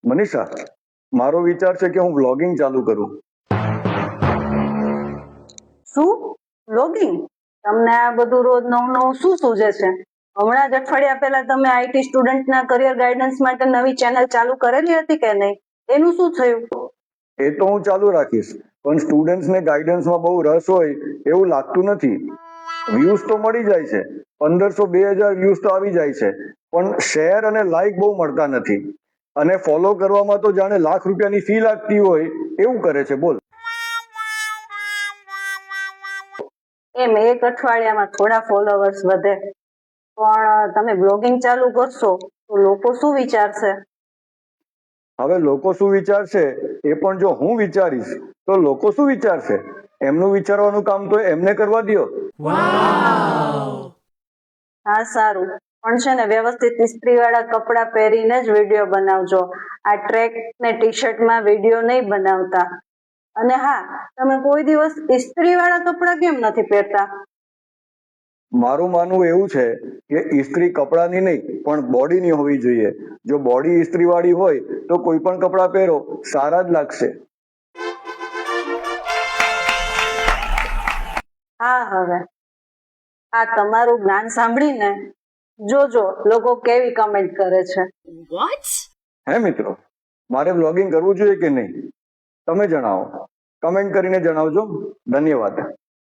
મનીષા, મારો વિચાર છે કે હું વ્લોગિંગ ચાલુ કરું. શું બ્લોગિંગ? તમને આ બધું રોજ નવું નવું શું સૂઝે છે? હમણાં જ અઠવાડિયા પહેલા તમે આઈટી સ્ટુડન્ટના કરિયર ગાઈડન્સ માટે નવી ચેનલ ચાલુ કરેલી હતી કે નહીં? એનું શું થયું? એ તો હું ચાલુ રાખીશ, પણ સ્ટુડન્ટ્સને ગાઈડન્સમાં બહુ રસ હોય એવું લાગતું નથી. વ્યૂઝ તો મળી જાય છે, 1500-2000 વ્યૂઝ તો આવી જાય છે, પણ શેર અને લાઈક બહુ મળતા નથી. અને ફોલો કરવામાં તો જાણે લાખ રૂપિયાની ફી લાગતી હોય એવું કરે છે. બોલ. એમ એક અઠવાડિયામાં થોડા ફોલોવર્સ વધે, પણ તમે બ્લોગિંગ ચાલુ કરશો તો લોકો શું વિચારશે? હવે લોકો શું વિચારશે એ પણ જો હું વિચારીશ તો લોકો શું વિચારશે? એમનું વિચારવાનું કામ તો એમને કરવા દ્યો. હા સારું, પણ છે ને વ્યવસ્થિત ઇસ્ત્રી વાળા કપડાં પહેરીને જ વિડીયો બનાવજો. આ ટ્રેક ને ટી શર્ટમાં વિડીયો નહીં બનાવતા. અને હા, તમે કોઈ દિવસ ઇસ્ત્રી વાળા કપડાં કેમ નથી પહેરતા? મારું માનવું એવું છે કે ઇસ્ત્રી કપડાની નહીં પણ બોડીની હોવી જોઈએ. જો બોડી ઇસ્ત્રી વાળી હોય તો કોઈ પણ કપડાં પહેરો સારા જ લાગશે. હા, હવે આ તમારું જ્ઞાન સાંભળીને જોજો લોકો કેવી કમેન્ટ કરે છે. હે મિત્રો, મારે વ્લોગિંગ કરવું જોઈએ કે નહીં? તમે જણાવો, કમેન્ટ કરીને જણાવજો. ધન્યવાદ.